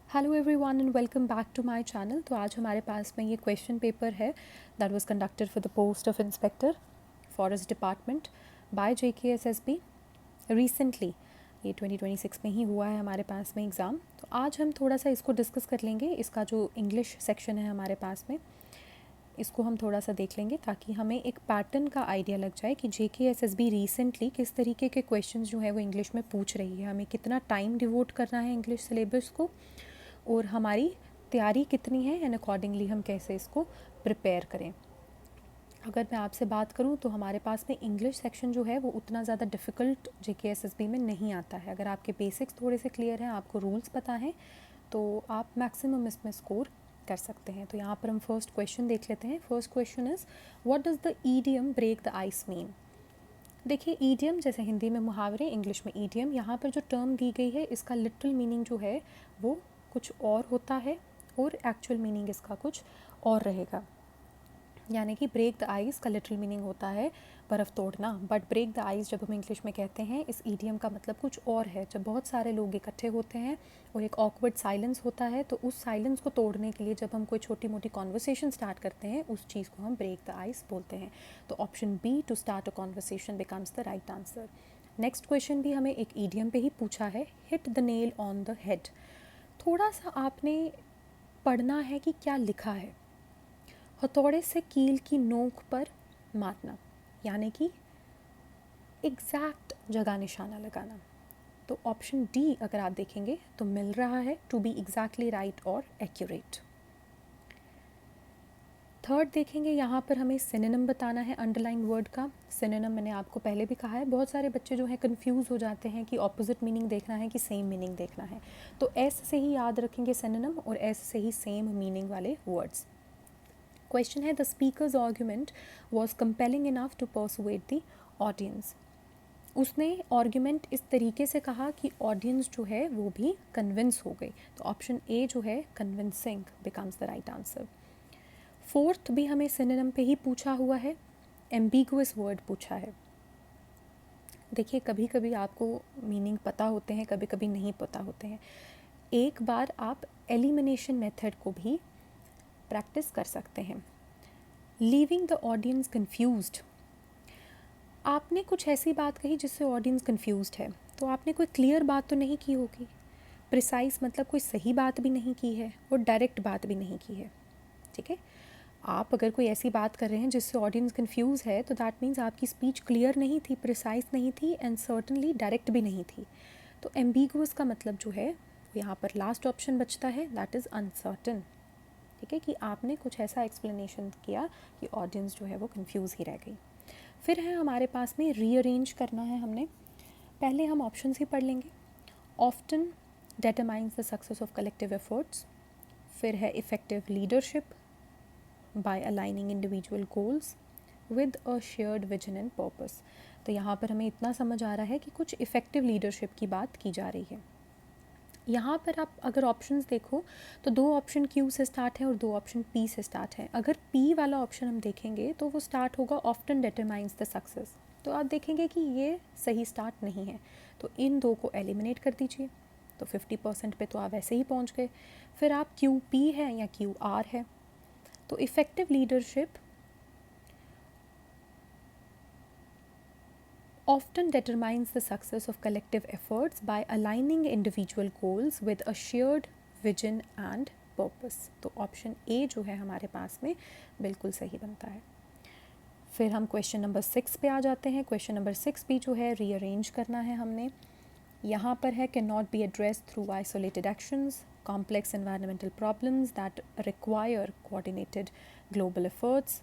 Hello everyone and welcome back to my channel. तो आज हमारे पास में ये क्वेश्चन पेपर है that was conducted for the post of inspector forest department by JKSSB recently. ये 2026 में ही हुआ है हमारे पास में एग्ज़ाम। तो आज हम थोड़ा सा इसको डिस्कस कर लेंगे। इसका जो इंग्लिश सेक्शन है हमारे पास में, इसको हम थोड़ा सा देख लेंगे ताकि हमें एक पैटर्न का आइडिया लग जाए कि JKSSB रिसेंटली किस तरीके के क्वेश्चंस जो है वो इंग्लिश में पूछ रही है, हमें कितना टाइम डिवोट करना है इंग्लिश सिलेबस को और हमारी तैयारी कितनी है एंड अकॉर्डिंगली हम कैसे इसको प्रिपेयर करें। अगर मैं आपसे बात करूं तो हमारे पास में इंग्लिश सेक्शन जो है वो उतना ज़्यादा डिफ़िकल्ट JKSSB में नहीं आता है। अगर आपके बेसिक्स थोड़े से क्लियर हैं, आपको रूल्स पता हैं, तो आप मैक्सिमम इसमें स्कोर कर सकते हैं। तो यहाँ पर हम फर्स्ट क्वेश्चन देख लेते हैं। First question is what does the idiom break the ice mean. देखिए, ईडियम जैसे हिंदी में मुहावरे, इंग्लिश में ईडियम, यहाँ पर जो टर्म दी गई है इसका लिटरल मीनिंग जो है वो कुछ और होता है और एक्चुअल मीनिंग इसका कुछ और रहेगा। यानी कि ब्रेक द आइस का लिटरल मीनिंग होता है बर्फ़ तोड़ना, बट ब्रेक द आइस जब हम इंग्लिश में कहते हैं इस ईडियम का मतलब कुछ और है। जब बहुत सारे लोग इकट्ठे होते हैं और एक ऑकवर्ड साइलेंस होता है तो उस साइलेंस को तोड़ने के लिए जब हम कोई छोटी मोटी कॉन्वर्सेशन स्टार्ट करते हैं उस चीज़ को हम ब्रेक द आइस बोलते हैं। तो option B, to start a conversation, becomes the right answer. Next question भी हमें एक ईडियम पे ही पूछा है, hit the nail on the head. थोड़ा सा आपने पढ़ना है कि क्या लिखा है। हथौड़े से कील की नोक पर मारना, यानी कि एग्जैक्ट जगह निशाना लगाना। तो ऑप्शन डी अगर आप देखेंगे तो मिल रहा है टू बी एग्जैक्टली राइट और एक्यूरेट। थर्ड देखेंगे, यहाँ पर हमें सिनोनिम बताना है अंडरलाइन वर्ड का। सिनोनिम मैंने आपको पहले भी कहा है, बहुत सारे बच्चे जो है कंफ्यूज हो जाते हैं कि ऑपोजिट मीनिंग देखना है कि सेम मीनिंग देखना है। तो एस से ही याद रखेंगे सिनोनिम और एस से ही सेम मीनिंग वाले वर्ड्स। क्वेश्चन है, the speaker's argument was compelling enough to persuade the audience. उसने आर्ग्यूमेंट इस तरीके से कहा कि ऑडियंस जो है वो भी कन्विंस हो गई। तो ऑप्शन ए जो है convincing becomes the right answer. Fourth भी हमें सिनोनिम पे ही पूछा हुआ है, एम्बिगुअस वर्ड पूछा है। देखिए, कभी कभी आपको मीनिंग पता होते हैं, कभी कभी नहीं पता होते हैं। एक बार आप एलिमिनेशन मेथड को भी प्रैक्टिस कर सकते हैं। लीविंग द ऑडियंस कन्फ्यूज्ड, आपने कुछ ऐसी बात कही जिससे ऑडियंस कन्फ्यूज्ड है, तो आपने कोई क्लियर बात तो नहीं की होगी। प्रिसाइज मतलब कोई सही बात भी नहीं की है और डायरेक्ट बात भी नहीं की है। ठीक है, आप अगर कोई ऐसी बात कर रहे हैं जिससे ऑडियंस कंफ्यूज है तो दैट मीन्स आपकी स्पीच क्लियर नहीं थी, प्रिसाइज नहीं थी एंड सर्टनली डायरेक्ट भी नहीं थी। तो एम्बिगुअस का मतलब जो है यहाँ पर लास्ट ऑप्शन बचता है, दैट इज़ अनसर्टन। ठीक है, कि आपने कुछ ऐसा एक्सप्लेनेशन किया कि ऑडियंस जो है वो कंफ्यूज ही रह गई। फिर है हमारे पास में रीअरेंज करना है हमने। पहले हम ऑप्शन ही पढ़ लेंगे। Often determines the success of collective efforts. फिर है effective leadership by aligning individual goals with a shared vision and purpose. तो यहाँ पर हमें इतना समझ आ रहा है कि कुछ इफ़ेक्टिव लीडरशिप की बात की जा रही है। यहाँ पर आप अगर ऑप्शंस देखो तो 2 ऑप्शन क्यू से स्टार्ट है और 2 ऑप्शन पी से स्टार्ट है। अगर पी वाला ऑप्शन हम देखेंगे तो वो स्टार्ट होगा ऑफ्टन डिटरमाइंस द सक्सेस, तो आप देखेंगे कि ये सही स्टार्ट नहीं है। तो इन 2 को एलिमिनेट कर दीजिए, तो 50% पे तो आप वैसे ही पहुँच गए। फिर आप क्यू पी है या क्यू आर है। तो effective leadership often determines the success of collective efforts by aligning individual goals with a shared vision and purpose। तो ऑप्शन ए जो है हमारे पास में बिल्कुल सही बनता है। फिर हम क्वेश्चन नंबर 6 पे आ जाते हैं। क्वेश्चन नंबर 6 भी जो है रीअरेंज करना है हमने। यहाँ पर है, can not be address through isolated actions, complex environmental problems that require coordinated global efforts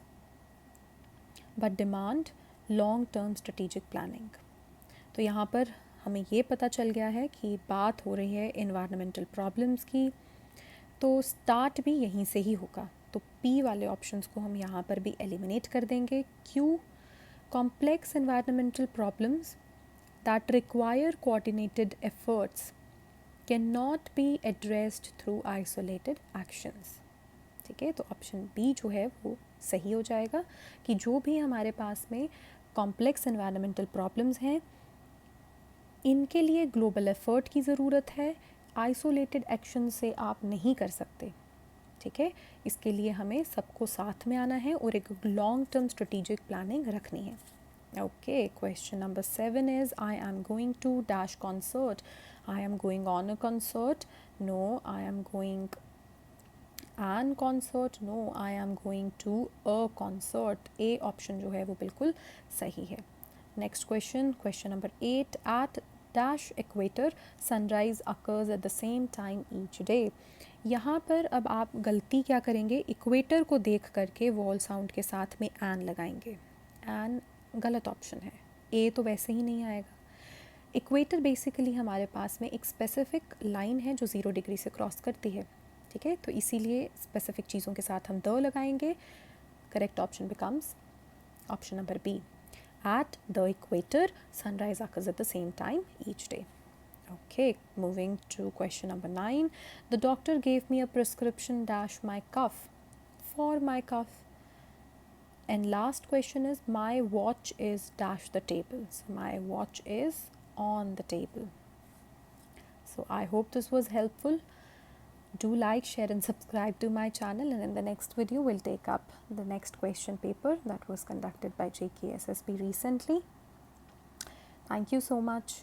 but demand long term strategic planning. तो यहाँ पर हमें ये पता चल गया है कि बात हो रही है एनवायरमेंटल प्रॉब्लम्स की, तो स्टार्ट भी यहीं से ही होगा। तो पी वाले ऑप्शंस को हम यहाँ पर भी एलिमिनेट कर देंगे। Q, complex environmental problems that require coordinated efforts can not be addressed through isolated actions. ठीक है, तो ऑप्शन बी जो है वो सही हो जाएगा कि जो भी हमारे पास में कॉम्प्लेक्स एनवायरमेंटल प्रॉब्लम्स हैं इनके लिए ग्लोबल एफर्ट की ज़रूरत है आइसोलेटेड एक्शन से आप नहीं कर सकते, ठीक है। इसके लिए हमें सबको साथ में आना है और एक लॉन्ग टर्म स्ट्रेटेजिक प्लानिंग रखनी है। Okay, question number 7 is I am going to dash concert, I am going on a concert, no I am going an concert, no I am going to a concert. A option जो है वो बिल्कुल सही है। Next question, question number 8, at dash equator sunrise occurs at the same time each day. यहाँ पर अब आप गलती क्या करेंगे, इक्वेटर को देख करके वॉल साउंड के साथ में एन लगाएंगे। एन गलत ऑप्शन है, ए तो वैसे ही नहीं आएगा। इक्वेटर बेसिकली हमारे पास में एक स्पेसिफिक लाइन है जो 0 डिग्री से क्रॉस करती है, ठीक है। तो इसीलिए स्पेसिफिक चीज़ों के साथ हम द लगाएंगे। Correct option becomes option number B, at the equator sunrise occurs at the same time each day. Okay, moving to question number 9. The doctor gave me a prescription dash my cough, for my cough. And last question is my watch is dash the table. So my watch is on the table. So I hope this was helpful. Do like, share and subscribe to my channel, and in the next video we'll take up the next question paper that was conducted by JKSSB recently. Thank you so much.